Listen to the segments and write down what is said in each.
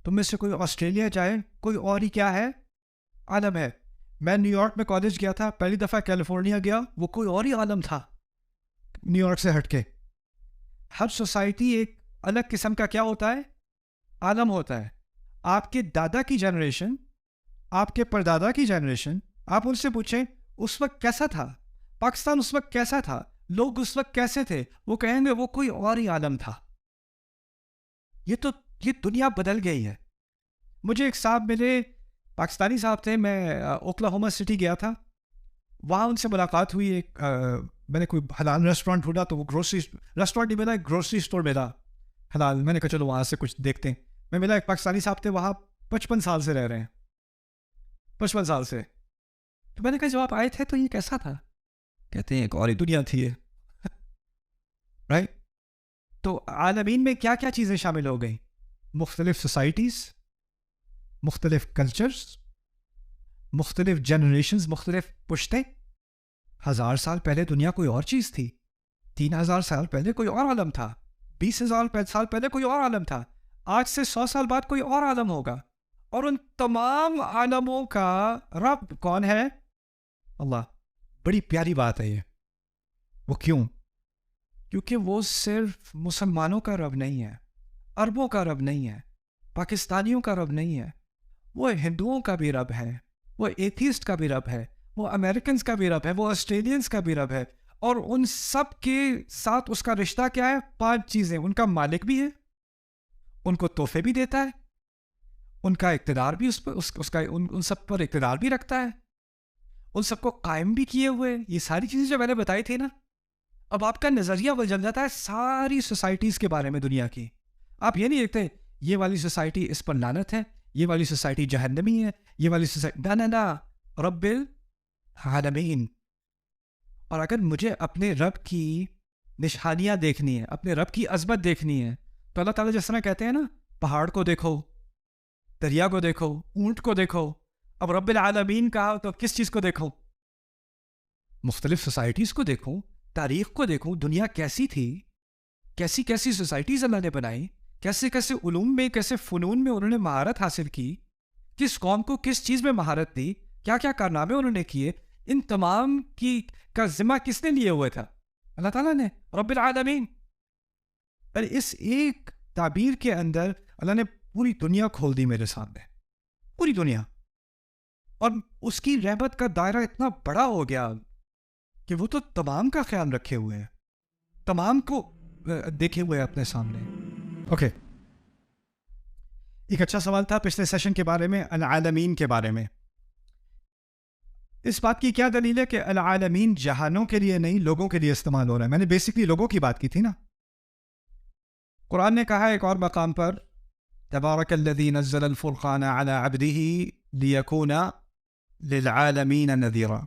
تم میں سے کوئی آسٹریلیا جائے، کوئی اور ہی کیا ہے، عالم ہے. میں نیو یارک میں کالج گیا تھا، پہلی دفعہ کیلیفورنیا گیا، وہ کوئی اور ہی عالم تھا نیو یارک سے ہٹ کے. ہر سوسائٹی ایک الگ قسم کا کیا ہوتا ہے، عالم ہوتا ہے. آپ کے دادا کی جنریشن، آپ کے پردادا کی جنریشن، آپ ان سے پوچھیں اس وقت کیسا تھا، پاکستان اس وقت کیسا تھا، لوگ اس وقت کیسے تھے، وہ کہیں گے وہ کوئی اور ہی عالم تھا. یہ دنیا بدل گئی ہے. مجھے ایک صاحب ملے، پاکستانی صاحب تھے، میں اوکلاہوما سٹی گیا تھا، وہاں ان سے ملاقات ہوئی. ایک میں نے کوئی حلال ریسٹورینٹ ڈھونڈا تو وہ گروسری ریسٹورینٹ نہیں ملا، ایک گروسری اسٹور ملا حلال. میں نے کہا چلو وہاں سے کچھ دیکھتے ہیں. میں ملا ایک پاکستانی صاحب تھے، وہاں 55 سال سے رہ رہے ہیں، 55 سال سے. تو میں نے کہا جب آپ آئے تھے تو یہ کیسا تھا؟ کہتے ہیں ایک اور ہی دنیا تھی یہ. رائٹ. تو عالمین میں کیا کیا چیزیں شامل ہو گئیں؟ مختلف سوسائٹیز، مختلف کلچرز، مختلف جنریشنز، مختلف پشتیں. 1000 سال پہلے دنیا کوئی اور چیز تھی، 3000 سال پہلے کوئی اور عالم تھا، 20,000 سال پہلے کوئی اور عالم تھا، آج سے 100 سال بعد کوئی اور عالم ہوگا. اور ان تمام عالموں کا رب کون ہے؟ اللہ. بڑی پیاری بات ہے یہ. وہ کیوں؟ کیونکہ وہ صرف مسلمانوں کا رب نہیں ہے، عربوں کا رب نہیں ہے، پاکستانیوں کا رب نہیں ہے. وہ ہندوؤں کا بھی رب ہے، وہ ایتھیسٹ کا بھی رب ہے، وہ امریکنز کا بھی رب ہے، وہ آسٹریلینز کا بھی رب ہے. اور ان سب کے ساتھ اس کا رشتہ کیا ہے؟ 5 چیزیں. ان کا مالک بھی ہے، ان کو تحفے بھی دیتا ہے، ان کا اقتدار بھی ان سب پر اقتدار بھی رکھتا ہے، ان سب کو قائم بھی کیے ہوئے. یہ ساری چیزیں جو میں نے بتائی تھی نا، اب آپ کا نظریہ بدل جاتا ہے ساری سوسائٹیز کے بارے میں دنیا کی. آپ یہ نہیں دیکھتے یہ والی سوسائٹی اس پر لعنت ہے، یہ والی سوسائٹی جہنمی ہے، یہ والی سوسائٹی نہ رب العالمین. اور اگر مجھے اپنے رب کی نشانیاں دیکھنی ہے، اپنے رب کی عظمت دیکھنی ہے، تو اللہ تعالیٰ جس طرح کہتے ہیں نا، پہاڑ کو دیکھو، دریا کو دیکھو، اونٹ کو دیکھو. اب رب العالمین کہا تو کس چیز کو دیکھو؟ مختلف سوسائٹیز کو دیکھو، تاریخ کو دیکھو، دنیا کیسی تھی، کیسی کیسی سوسائٹیز اللہ نے بنائی، کیسے کیسے علوم میں، کیسے فنون میں انہوں نے مہارت حاصل کی، کس قوم کو کس چیز میں مہارت دی، کیا کیا کارنامے انہوں نے کیے. ان تمام کا ذمہ کس نے لیے ہوئے تھا؟ اللہ تعالیٰ نے، رب العالمین. اور اس ایک تعبیر کے اندر اللہ نے پوری دنیا کھول دی میرے سامنے، پوری دنیا. اور اس کی رحمت کا دائرہ اتنا بڑا ہو گیا کہ وہ تو تمام کا خیال رکھے ہوئے ہیں، تمام کو دیکھے ہوئے اپنے سامنے. اوکے. ایک اچھا سوال تھا پچھلے سیشن کے بارے میں، العالمین کے بارے میں. اس بات کی کیا دلیل ہے کہ العالمین جہانوں کے لیے نہیں، لوگوں کے لیے استعمال ہو رہا ہے؟ میں نے بیسکلی لوگوں کی بات کی تھی نا. قرآن نے کہا ایک اور مقام پر، تبارک الذی نزل الفرقان علی عبدہ لیکون للعالمین نذیرا.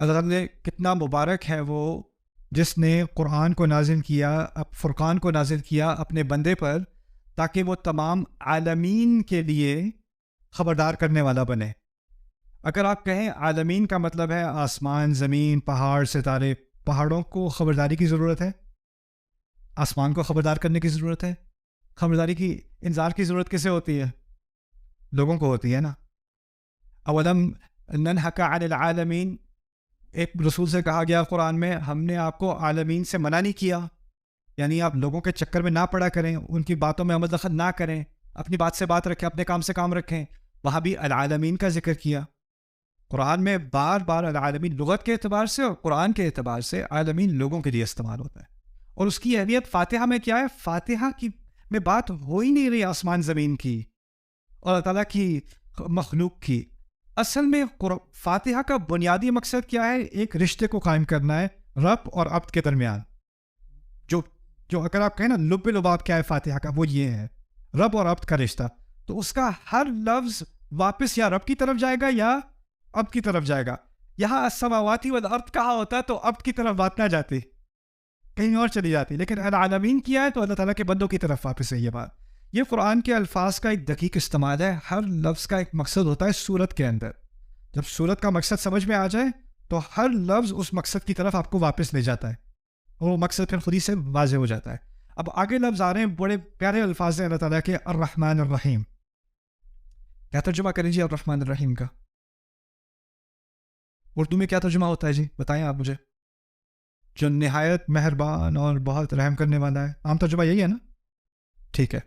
اللہ تعالیٰ نے کتنا مبارک ہے وہ جس نے قرآن کو نازل کیا، فرقان کو نازل کیا اپنے بندے پر، تاکہ وہ تمام عالمین کے لیے خبردار کرنے والا بنے. اگر آپ کہیں عالمین کا مطلب ہے آسمان، زمین، پہاڑ، ستارے، پہاڑوں کو خبرداری کی ضرورت ہے، آسمان کو خبردار کرنے کی ضرورت ہے. خبرداری کی، انذار کی ضرورت کسے ہوتی ہے؟ لوگوں کو ہوتی ہے نا. اولم ننہک عن العالمین، ایک رسول سے کہا گیا قرآن میں، ہم نے آپ کو عالمین سے منع نہیں کیا، یعنی آپ لوگوں کے چکر میں نہ پڑا کریں، ان کی باتوں میں عمل دخل نہ کریں، اپنی بات سے بات رکھیں، اپنے کام سے کام رکھیں. وہاں بھی العالمین کا ذکر کیا قرآن میں بار بار. العالمین لغت کے اعتبار سے اور قرآن کے اعتبار سے عالمین لوگوں کے لیے استعمال ہوتا ہے. اور اس کی اہمیت فاتحہ میں کیا ہے؟ فاتحہ کی میں بات ہو ہی نہیں رہی آسمان زمین کی اور اللہ تعالیٰ کی مخلوق کی. اصل میں فاتحہ کا بنیادی مقصد کیا ہے؟ ایک رشتے کو قائم کرنا ہے رب اور عبد کے درمیان. جو اگر آپ کہیں نا لب لباب کیا ہے فاتحہ کا، وہ یہ ہے رب اور عبد کا رشتہ. تو اس کا ہر لفظ واپس یا رب کی طرف جائے گا یا عبد کی طرف جائے گا. یہاں السماوات والارض کہا ہوتا تو عبد کی طرف بات نہ جاتی، کہیں اور چلی جاتی. لیکن العالمین کیا ہے تو اللہ تعالیٰ کے بندوں کی طرف واپس ہے یہ بات. یہ قرآن کے الفاظ کا ایک دقیق استعمال ہے. ہر لفظ کا ایک مقصد ہوتا ہے صورت کے اندر. جب صورت کا مقصد سمجھ میں آ جائے تو ہر لفظ اس مقصد کی طرف آپ کو واپس لے جاتا ہے اور وہ مقصد پھر خود ہی سے واضح ہو جاتا ہے. اب آگے لفظ آ رہے ہیں بڑے پیارے الفاظ ہیں اللہ تعالیٰ کے، الرحمن الرحیم. کیا ترجمہ کریں جی الرحمن الرحیم کا؟ اردو میں کیا ترجمہ ہوتا ہے جی؟ بتائیں آپ مجھے. جو نہایت مہربان اور بہت رحم کرنے والا ہے، عام ترجمہ یہی ہے نا؟ ٹھیک ہے.